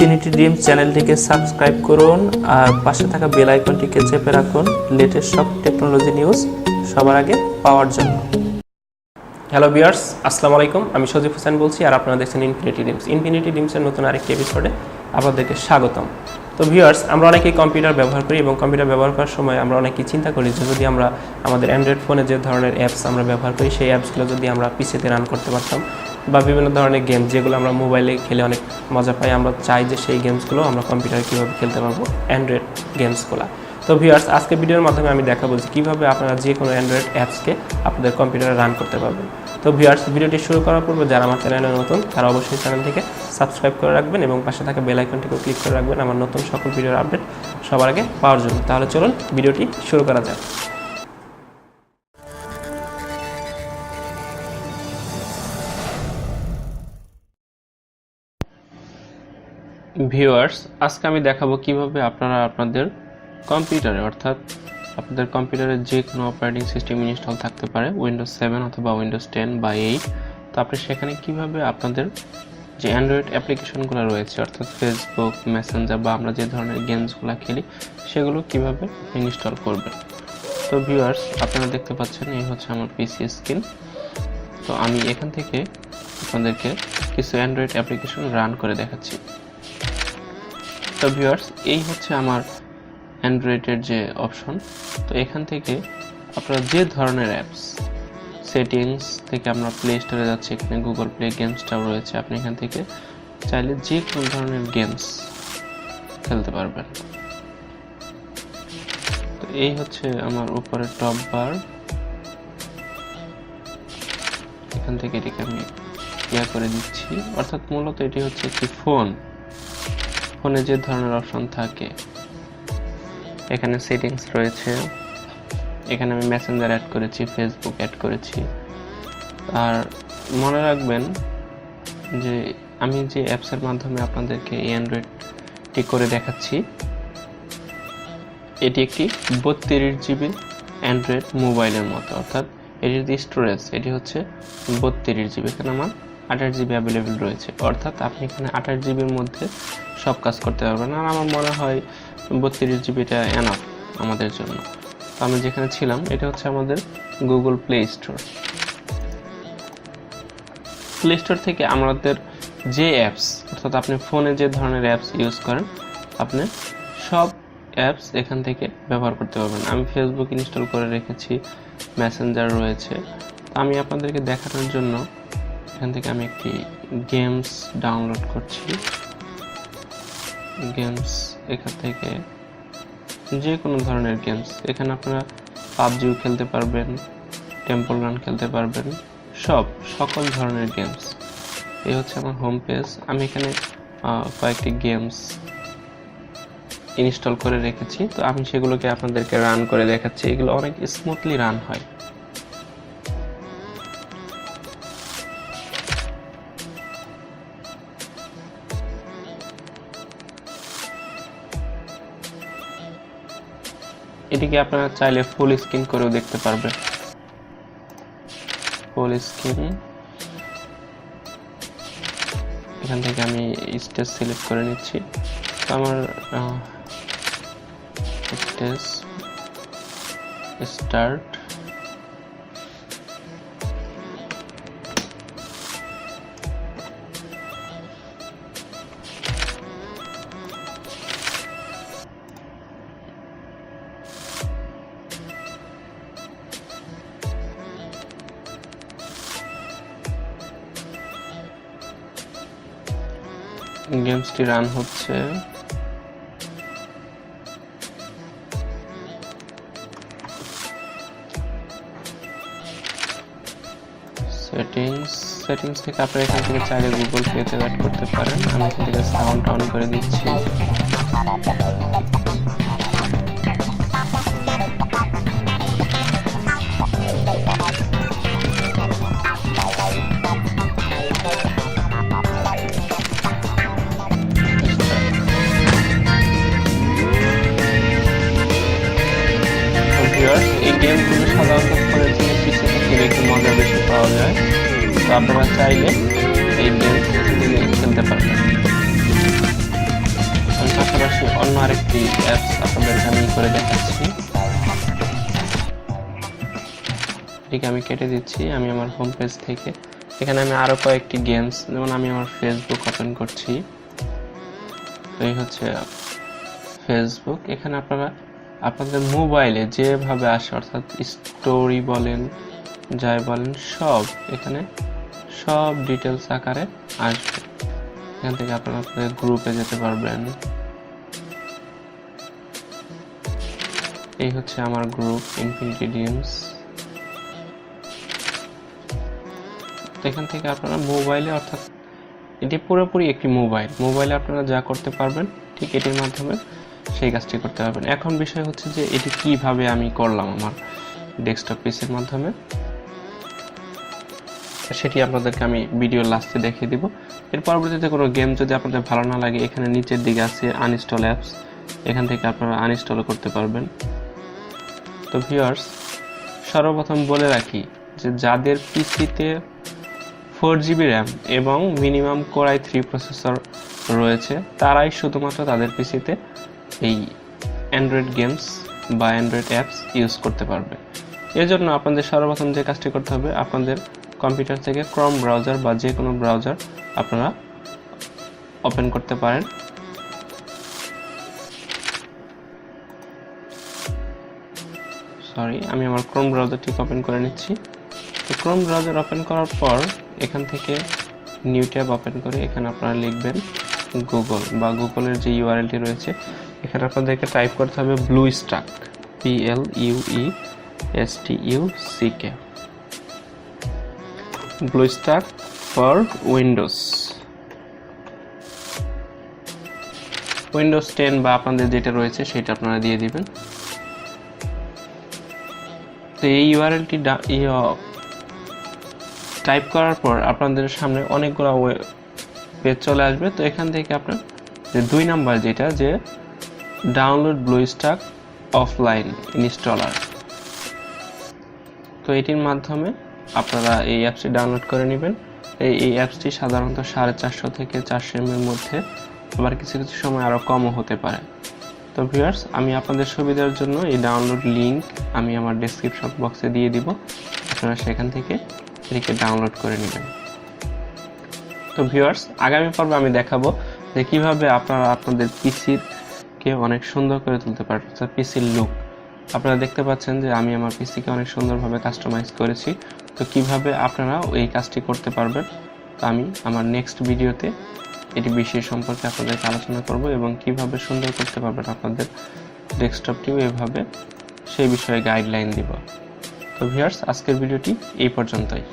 Infinity dreams চ্যানেলটিকে subscribe করুন আর পাশে থাকা বেল আইকনটিকে চেপে রাখুন লেটেস্ট সব টেকনোলজি নিউজ সবার আগে পাওয়ার জন্য। হ্যালো ভিউয়ার্স, আসসালামু আলাইকুম। আমি সজীব হোসেন বলছি আর আপনারা দেখছেন ইনফিনিটি ড্রিমস। ইনফিনিটি ড্রিমসের নতুন আরেকটি এপিসোডে আপনাদেরকে স্বাগতম। তো ভিউয়ার্স, আমরা অনেকেই কম্পিউটার ব্যবহার করি এবং কম্পিউটার ব্যবহার করার সময় আমরা অনেকেই চিন্তা করি যে যদি আমরা আমাদের অ্যান্ড্রয়েড ফোনে যে ধরনের অ্যাপস আমরা ব্যবহার করি সেই অ্যাপসগুলো যদি আমরা পিসিতে রান করতে পারতাম বা বিভিন্ন ধরনের গেম যেগুলো আমরা মোবাইলে খেলে অনেক মজা পাই, আমরা চাই যে সেই গেমসগুলো আমরা কম্পিউটারে কীভাবে খেলতে পারবো, অ্যান্ড্রয়েড গেমসগুলো। তো ভিউয়ার্স, আজকে ভিডিওর মাধ্যমে আমি দেখাবো যে কীভাবে আপনারা যে কোনো অ্যান্ড্রয়েড অ্যাপসকে আপনাদের কম্পিউটারে রান করতে পারবেন। তো ভিউয়ার্স, ভিডিওটি শুরু করার পূর্বে যারা আমার চ্যানেলে নতুন তারা অবশ্যই চ্যানেলটিকে সাবস্ক্রাইব করে রাখবেন এবং পাশে থাকা বেল আইকনটিকেও ক্লিক করে রাখবেন আমার নতুন সকল ভিডিওর আপডেট সবার আগে পাওয়ার জন্য। তাহলে চলুন ভিডিওটি শুরু করা যাক। ভিউয়ার্স, আজকে আমি দেখাবো কিভাবে আপনারা আপনাদের কম্পিউটারে অর্থাৎ আপনাদের কম্পিউটারে যে কোনো অপারেটিং সিস্টেম ইনস্টল থাকতে পারে, উইন্ডোজ 7 অথবা উইন্ডোজ 10 বা 8, তো আপনি সেখানে কিভাবে আপনাদের যে অ্যান্ড্রয়েড অ্যাপ্লিকেশনগুলো রয়েছে অর্থাৎ ফেসবুক, মেসেঞ্জার বা আমরা যে ধরনের গেমসগুলো খেলি সেগুলো কিভাবে ইনস্টল করবেন। তো ভিউয়ার্স, আপনারা দেখতে পাচ্ছেন এই হচ্ছে আমার পিসি স্ক্রিন। তো আমি এখান থেকে আপনাদেরকে কিছু অ্যান্ড্রয়েড অ্যাপ্লিকেশন রান করে দেখাচ্ছি। তো ভিউয়ার্স, এই হচ্ছে আমার অ্যান্ড্রয়েডের যে অপশন। তো এখান থেকে আপনারা যে ধরনের অ্যাপস, সেটিংস থেকে আমরা প্লে স্টোরে যাচ্ছি, এখানে গুগল প্লে গেমসটাও রয়েছে, আপনি এখান থেকে চাইলে যে কোনো ধরনের গেমস খেলতে পারবেন। তো এই হচ্ছে আমার উপরে টপ বার, এখান থেকে এটিকে আমি ক্লিয়ার করে দিচ্ছি। অর্থাৎ মূলত এটি হচ্ছে একটি ফোনে যে ধরনের অপশন থাকে, এখানে সেটিংস রয়েছে, এখানে আমি মেসেঞ্জার অ্যাড করেছি, ফেসবুক অ্যাড করেছি। আর মনে রাখবেন যে আমি যে অ্যাপসের মাধ্যমে আপনাদেরকে এই অ্যান্ড্রয়েডটি করে দেখাচ্ছি এটি একটি 32 জিবি অ্যান্ড্রয়েড মোবাইলের মতো, অর্থাৎ এটির যে স্টোরেজ এটি হচ্ছে 32 জিবি। এখানে আমার 28 জিবি অ্যাভেলেবেল রয়েছে, অর্থাৎ আপনি এখানে 28 জিবির মধ্যে সব কাজ করতে পারবেন। আর আমার মনে হয় 32 জিবিটা এনাফ আমাদের জন্য। তো আমি যেখানে ছিলাম এটা হচ্ছে আমাদের Google play store. Play store থেকে আমাদের যে অ্যাপস অর্থাৎ আপনি ফোনে যে ধরনের অ্যাপস ইউজ করেন আপনি সব অ্যাপস এখান থেকে ব্যবহার করতে পারবেন। আমি ফেসবুক ইনস্টল করে রেখেছি, মেসেঞ্জার রয়েছে। আমি আপনাদেরকে দেখানোর জন্য এখান থেকে আমি একটি গেমস ডাউনলোড করছি। গেমস, এখান থেকে যে কোনো ধরনের গেমস, এখানে আপনারা পাবজিও খেলতে পারবেন, টেম্পল রান খেলতে পারবেন, সকল ধরনের গেমস। এই হচ্ছে আমার হোম পেজ। আমি এখানে কয়েকটি গেমস ইনস্টল করে রেখেছি, তো আমি সেগুলোকে আপনাদেরকে রান করে দেখাচ্ছি। এগুলো অনেক স্মুথলি রান হয়। এটিকে আপনারা চাইলে ফুল স্ক্রিন করেও দেখতে পারবেন। ফুল স্ক্রিন, এখান থেকে আমি স্টেজ সিলেক্ট করে নিচ্ছি। তো আমার স্টেজ স্টার্ট, গেমসটি রান হচ্ছে। সেটিংস থেকে আপনারা এখান থেকে চাইলে গুগল প্লেতে অ্যাড করতে পারেন। আমি এখান থেকে সাউন্ড অন করে দিচ্ছি। এই গেমগুলো সাধারণত ফোনের থেকে পিসিতে খেলে একটু মজা বেশি পাওয়া যায়। তো আপনারা চাইলে এই গেমগুলো খেলতে পারবেন। অন্য আরেকটি অ্যাপস আপনাদেরকে আমি করে দেখাচ্ছি। এটিকে আমি কেটে দিচ্ছি। আমি আমার হোম পেজ থেকে এখানে আমি আরো কয়েকটি গেমস, যেমন আমি আমার ফেসবুক ওপেন করছি। তো এই হচ্ছে ফেসবুক। এখানে আপনারা আপনাদের মোবাইলে যেভাবে আসে, অর্থাৎ স্টোরি বলেন যাই বলেন, সব এখানে সব ডিটেলস আকারে আসবে। এখান থেকে আপনারা আপনাদের গ্রুপে যেতে পারবেন। এই হচ্ছে আমার গ্রুপ ইনফিনিটি ড্রিমস। তো এখান থেকে আপনারা মোবাইলে, অর্থাৎ এটি পুরোপুরি একটি মোবাইলে আপনারা যা করতে পারবেন ঠিক এটির মাধ্যমে সেই কাজটি করতে পারবেন। এখন বিষয় হচ্ছে যে এটি কিভাবে আমি করলাম আমার ডেস্কটপ পিসির মাধ্যমে, সেটি আপনাদেরকে আমি ভিডিওর লাস্টে দেখিয়ে দিব। এর পরবর্তীতে কোনো গেম যদি আপনাদের ভালো না লাগে, এখানে নিচের দিকে আছে আনইনস্টল অ্যাপস, এখান থেকে আপনারা আনইনস্টল করতে পারবেন। তো ভিউয়ার্স, সর্বপ্রথম বলে রাখি যে যাদের পিসিতে 4GB র্যাম এবং মিনিমাম কোর i3 প্রসেসর রয়েছে, তারাই শুধুমাত্র তাদের পিসিতে এই অ্যান্ড্রয়েড গেমস বা অ্যান্ড্রয়েড অ্যাপস ইউজ করতে পারবে। এর জন্য আপনাদের সর্বপ্রথম যে কাজটি করতে হবে, আপনাদের কম্পিউটার থেকে ক্রোম ব্রাউজার বা যে কোনো ব্রাউজার আপনারা ওপেন করতে পারেন। আমি আমার ক্রোম ব্রাউজারটি ওপেন করে নিচ্ছি। তো ক্রোম ব্রাউজার ওপেন করার পর এখান থেকে নিউ ট্যাব ওপেন করে এখানে আপনারা লিখবেন গুগল, বা গুগলের যে ইউআরএলটি রয়েছে এখানে আপনাদেরকে টাইপ করতে হবে ব্লুস্টাক, BLUESTUCK, ব্লুস্টাক ফর উইন্ডোজ 10 বা আপনাদের যেটা রয়েছে সেটা আপনারা দিয়ে দিবেন। তো এই ইউআরএলটি টাইপ করার পর আপনাদের সামনে অনেকগুলো পেজ চলে আসবে। তো এখান থেকে আপনার যে 2 নাম্বার যেটা, যে ডাউনলোড ব্লুস্টাক অফলাইন ইনস্টলার, তো এটির মাধ্যমে আপনারা এই অ্যাপসটি ডাউনলোড করে নেবেন। এই অ্যাপসটি সাধারণত 450 থেকে 400 MB এর মধ্যে, আবার কিছু কিছু সময় আরও কমও হতে পারে। তো ভিউয়ার্স, আমি আপনাদের সুবিধার জন্য এই ডাউনলোড লিংক আমি আমার ডেসক্রিপশন বক্সে দিয়ে দিব, আপনারা সেখান থেকে এটিকে ডাউনলোড করে নেবেন। তো ভিউয়ার্স, আগামী পর্বে আমি দেখাবো যে কিভাবে আপনারা আপনাদের পিসিকে অনেক সুন্দর করে তুলতে পারেন, অর্থাৎ পিসির লুক। আপনারা দেখতে পাচ্ছেন যে আমি আমার পিসিকে অনেক সুন্দরভাবে কাস্টমাইজ করেছি। তো কিভাবে আপনারা এই কাজটি করতে পারবেন, তো আমি আমার নেক্সট ভিডিওতে এটি বিষয় সম্পর্কে আপনাদেরকে আলোচনা করব এবং কিভাবে সুন্দর করতে পারবেন আপনাদের ডেস্কটপটিও এভাবে, সেই বিষয়ে গাইডলাইন দিব। তো ভিউয়ার্স, আজকের ভিডিওটি এই পর্যন্তই।